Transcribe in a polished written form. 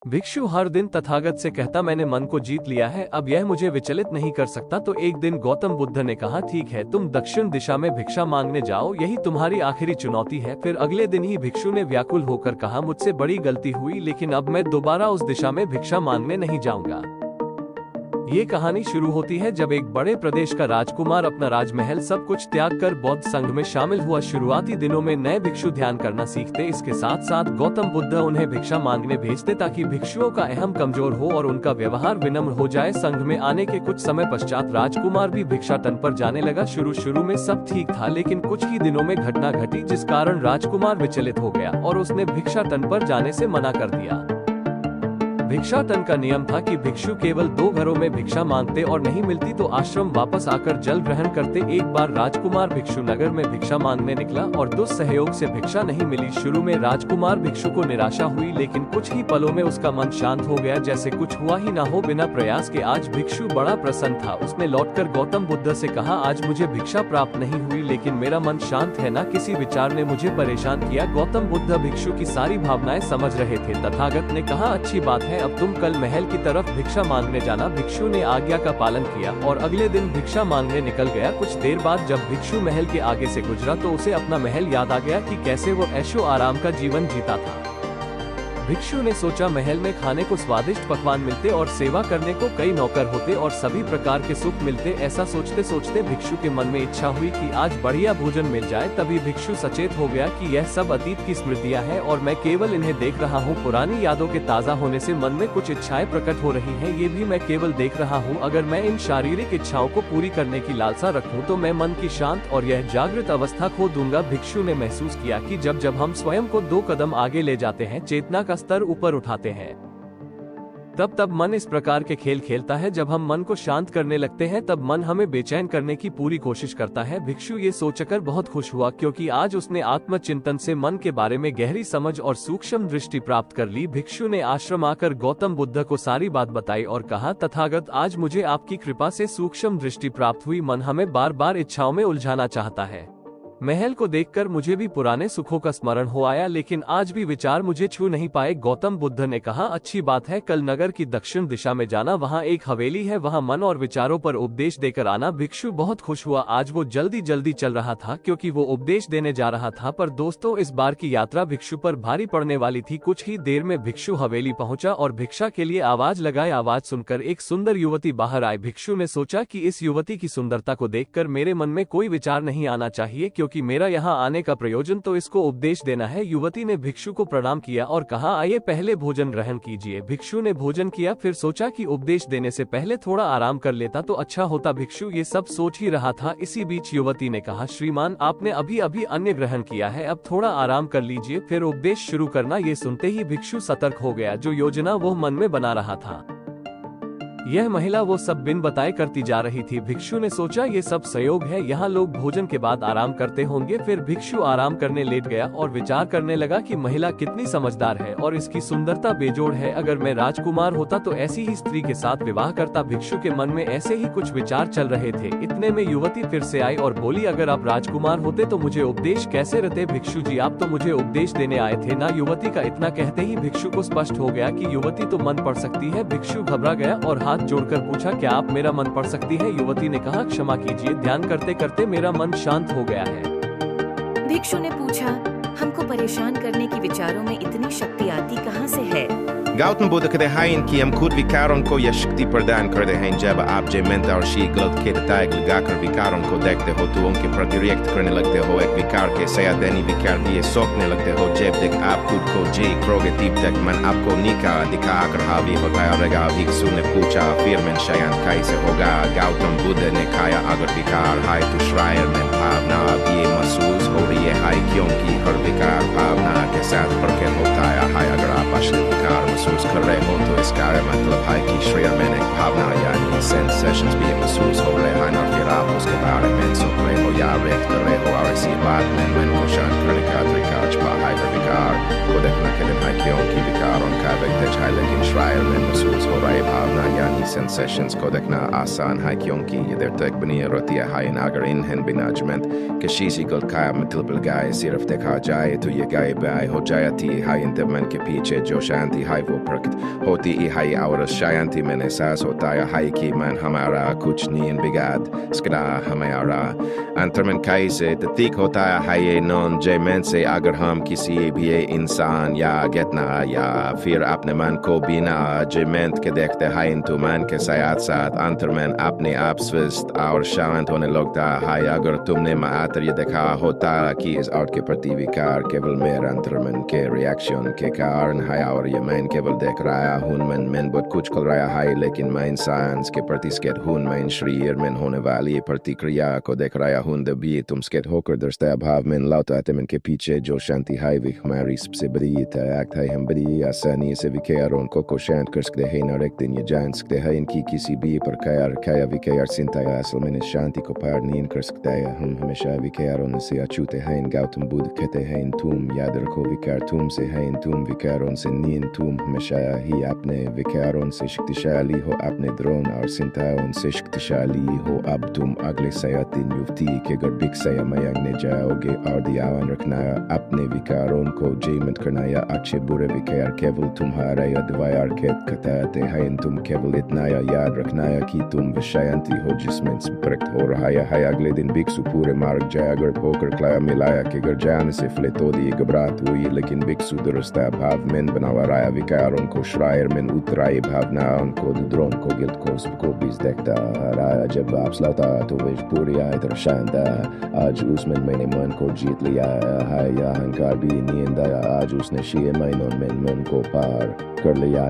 भिक्षु हर दिन तथागत से कहता, मैंने मन को जीत लिया है, अब यह मुझे विचलित नहीं कर सकता। तो एक दिन गौतम बुद्ध ने कहा, ठीक है, तुम दक्षिण दिशा में भिक्षा मांगने जाओ, यही तुम्हारी आखिरी चुनौती है। फिर अगले दिन ही भिक्षु ने व्याकुल होकर कहा, मुझसे बड़ी गलती हुई, लेकिन अब मैं दोबारा उस दिशा में भिक्षा मांगने नहीं जाऊंगा। ये कहानी शुरू होती है जब एक बड़े प्रदेश का राजकुमार अपना राजमहल सब कुछ त्याग कर बौद्ध संघ में शामिल हुआ। शुरुआती दिनों में नए भिक्षु ध्यान करना सीखते, इसके साथ साथ गौतम बुद्ध उन्हें भिक्षा मांगने भेजते ताकि भिक्षुओं का अहम कमजोर हो और उनका व्यवहार विनम्र हो जाए। संघ में आने के कुछ समय पश्चात राजकुमार भी भिक्षाटन पर जाने लगा। शुरू में सब ठीक था, लेकिन कुछ ही दिनों में घटना घटी जिस कारण राजकुमार विचलित हो गया और उसने भिक्षाटन पर जाने से मना कर दिया। भिक्षाटन का नियम था कि भिक्षु केवल 2 घरों में भिक्षा मांगते और नहीं मिलती तो आश्रम वापस आकर जल ग्रहण करते। एक बार राजकुमार भिक्षु नगर में भिक्षा मांगने निकला और दुस्सहयोग से भिक्षा नहीं मिली। शुरू में राजकुमार भिक्षु को निराशा हुई, लेकिन कुछ ही पलों में उसका मन शांत हो गया, जैसे कुछ हुआ ही ना हो। बिना प्रयास के आज भिक्षु बड़ा प्रसन्न था। उसने लौटकर गौतम बुद्ध से कहा, आज मुझे भिक्षा प्राप्त नहीं हुई, लेकिन मेरा मन शांत है, ना किसी विचार ने मुझे परेशान किया। गौतम बुद्ध भिक्षु की सारी भावनाएं समझ रहे थे। तथागत ने कहा, अच्छी बात है, अब तुम कल महल की तरफ भिक्षा मांगने जाना। भिक्षु ने आज्ञा का पालन किया और अगले दिन भिक्षा मांगने निकल गया। कुछ देर बाद जब भिक्षु महल के आगे से गुजरा तो उसे अपना महल याद आ गया कि कैसे वो ऐशो आराम का जीवन जीता था। भिक्षु ने सोचा, महल में खाने को स्वादिष्ट पकवान मिलते और सेवा करने को कई नौकर होते और सभी प्रकार के सुख मिलते। ऐसा सोचते सोचते भिक्षु के मन में इच्छा हुई कि आज बढ़िया भोजन मिल जाए। तभी भिक्षु सचेत हो गया कि यह सब अतीत की स्मृतियां हैं और मैं केवल इन्हें देख रहा हूँ। पुरानी यादों के ताज़ा होने से मन में कुछ इच्छाएं प्रकट हो रही हैं, ये भी मैं केवल देख रहा हूँ। अगर मैं इन शारीरिक इच्छाओं को पूरी करने की लालसा रखूँ तो मैं मन की शांत और यह जागृत अवस्था खो दूंगा। भिक्षु ने महसूस किया कि जब हम स्वयं को 2 कदम आगे ले जाते हैं, चेतना का स्तर ऊपर उठाते हैं, तब मन इस प्रकार के खेल खेलता है। जब हम मन को शांत करने लगते हैं तब मन हमें बेचैन करने की पूरी कोशिश करता है। भिक्षु ये सोचकर बहुत खुश हुआ क्योंकि आज उसने आत्मचिंतन से मन के बारे में गहरी समझ और सूक्ष्म दृष्टि प्राप्त कर ली। भिक्षु ने आश्रम आकर गौतम बुद्ध को सारी बात बताई और कहा, तथागत, आज मुझे आपकी कृपा से सूक्ष्म दृष्टि प्राप्त हुई। मन हमें बार बार इच्छाओं में उलझाना चाहता है। महल को देखकर मुझे भी पुराने सुखों का स्मरण हो आया, लेकिन आज भी विचार मुझे छू नहीं पाए। गौतम बुद्ध ने कहा, अच्छी बात है, कल नगर की दक्षिण दिशा में जाना, वहाँ एक हवेली है, वहाँ मन और विचारों पर उपदेश देकर आना। भिक्षु बहुत खुश हुआ। आज वो जल्दी चल रहा था क्योंकि वो उपदेश देने जा रहा था। पर दोस्तों, इस बार की यात्रा भिक्षु पर भारी पड़ने वाली थी। कुछ ही देर में भिक्षु हवेली पहुंचा और भिक्षा के लिए आवाज लगाई। आवाज सुनकर एक सुंदर युवती बाहर आई। भिक्षु ने सोचा कि इस युवती की सुंदरता को देखकर मेरे मन में कोई विचार नहीं आना चाहिए, क्योंकि मेरा यहाँ आने का प्रयोजन तो इसको उपदेश देना है। युवती ने भिक्षु को प्रणाम किया और कहा, आइए पहले भोजन ग्रहण कीजिए। भिक्षु ने भोजन किया, फिर सोचा कि उपदेश देने से पहले थोड़ा आराम कर लेता तो अच्छा होता। भिक्षु ये सब सोच ही रहा था। इसी बीच युवती ने कहा, श्रीमान, आपने अभी अभी अन्न ग्रहण किया है, अब थोड़ा आराम कर लीजिए, फिर उपदेश शुरू करना। ये सुनते ही भिक्षु सतर्क हो गया। जो योजना वो मन में बना रहा था, यह महिला वो सब बिन बताए करती जा रही थी। भिक्षु ने सोचा, ये सब संयोग है, यहाँ लोग भोजन के बाद आराम करते होंगे। फिर भिक्षु आराम करने लेट गया और विचार करने लगा कि महिला कितनी समझदार है और इसकी सुंदरता बेजोड़ है। अगर मैं राजकुमार होता तो ऐसी ही स्त्री के साथ विवाह करता। भिक्षु के मन में ऐसे ही कुछ विचार चल रहे थे। इतने में युवती फिर से आई और बोली, अगर आप राजकुमार होते तो मुझे उपदेश कैसे रहते? भिक्षु जी, आप तो मुझे उपदेश देने आए थे ना? युवती का इतना कहते ही भिक्षु को स्पष्ट हो गया कि युवती तो मन पढ़ सकती है। भिक्षु घबरा गया और हाथ जोड़कर पूछा, क्या आप मेरा मन पढ़ सकती है? युवती ने कहा, क्षमा कीजिए, ध्यान करते करते मेरा मन शांत हो गया है। भिक्षु ने पूछा, हमको परेशान करने की विचारों में इतनी शक्ति आती कहाँ से है? गौतम बुद्ध कहते हैं कि हम खुद विकारों को यह शक्ति प्रदान करते हैं। जब आप जयमंत और शी गलत के टैग लगाकर विकारों को देखते हो तो उनके प्रति रिएक्ट करने लगते हो। एक विकार के सयादनी विकार दिए सोचने लगते हो। जब तक आप खुद को जी करोगे तब तक मन आपको निका दिखाकर हावी होता रहेगा। भिक्षु ने पूछा, फिर मैं शायद कैसे होगा? गौतम बुद्ध ने कहा, अगर विकार है तो श्रायर में भावना अब ये महसूस हो रही है क्योंकि हर विकार भावना के साथ प्रकट होता है। अगर आप असली विकार महसूस कर रहे हो तो इसका मतलब है कि शरीर में एक भावना यानी सेंसेशंस भी महसूस हो रहे हैं और फिर आप उसके बारे में सोच रहे हो या व्यक्त कर रहे हो। और इसी बात में मन को शांत करने का तरीका छुपा है। विकार को देखना कठिन है क्योंकि विकारों का व्यक्त है, लेकिन शरीर में महसूस हो रही भावना यानी सेंसेशंस को देखना आसान है क्योंकि ये देर तक बनी रहती है। अगर इन्हें बिना जमेंट किसी सी गलत का मतलब गाय सिर्फ देखा जाए तो ये गाय बाय हो जाती है। इन मन के पीछे जो शांति है वो को प्रकट होती हाई और शांति में एहसास होता है कि मन हमारा कुछ नहीं बिगाड़ सकता हमारा अंतर्मन कैसे ततीक होता है ये नॉन जयमेंट से अगर हम किसी भी इंसान या घटना या फिर अपने मन को बिना जयमेंट के देखते हैं तो मन के साथ साथ अंतर्मन अपने आप स्वस्थ और शांत होने लगता है। अगर तुमने मात्र ये देखा होता कि इस आर्ट के प्रति विकार केवल मेरे अंतर्मन के रिएक्शन के कारण है और ये मैं केवल देख रहा हूँ मन बहुत कुछ कर रहा है लेकिन मैं इंसान के प्रति स्केट हूँ मैं शरीर में होने वाली प्रतिक्रिया को देख रहा हूँ भी तुम स्केट होकर दर्शता भाव में लौटा मन के पीछे जो शांति है वी हमारी सबसे बड़ी एक्ट है। हम बड़ी आसानी से विकारों को शांत कर सकते हैं और एक दिन ये जान सकते हैं इनकी किसी भी प्रकार का विकार चिंता असल में शांति को पार नहीं कर सकता है। हम हमेशा विकारों से अछूते हैं। गौतम बुद्ध कहते हैं तुम याद रखो विकार तुम से है तुम विकारों से नहीं तुम हमेशा ही अपने विकारों से शक्तिशाली हो अपने द्रोण और चिंताओं से शक्तिशाली हो। अब तुम अगले 3 युवती के गर्भिक से मयंगने जाओगे और ध्यान रखना अपने विकारों को जयमत करना या अच्छे बुरे विकार केवल तुम्हारे अद्वार के कताते हैं। तुम केवल इतना याद रखना कि तुम शांति हो जिसमें प्रकट हो रहा है। अगले दिन भिक्षु पूरे मार्ग जागृत होकर क्लाया मिलाया कि घर जाने से फले तो दी घबराहट हुई लेकिन भिक्षु दुरुस्ता भाव में बनावा रहा विकारों को श्रायर में उतराई भावना उनको द्रोण को गिल्ट को सबको बीच देखता रहा। जब वापस लौटा तो वेश पूरी आए तो शांत आज उसमें मैंने मन को जीत लिया है या अहंकार भी नींद आया। आज उसने शीए महीनों में मन को पार कर लिया।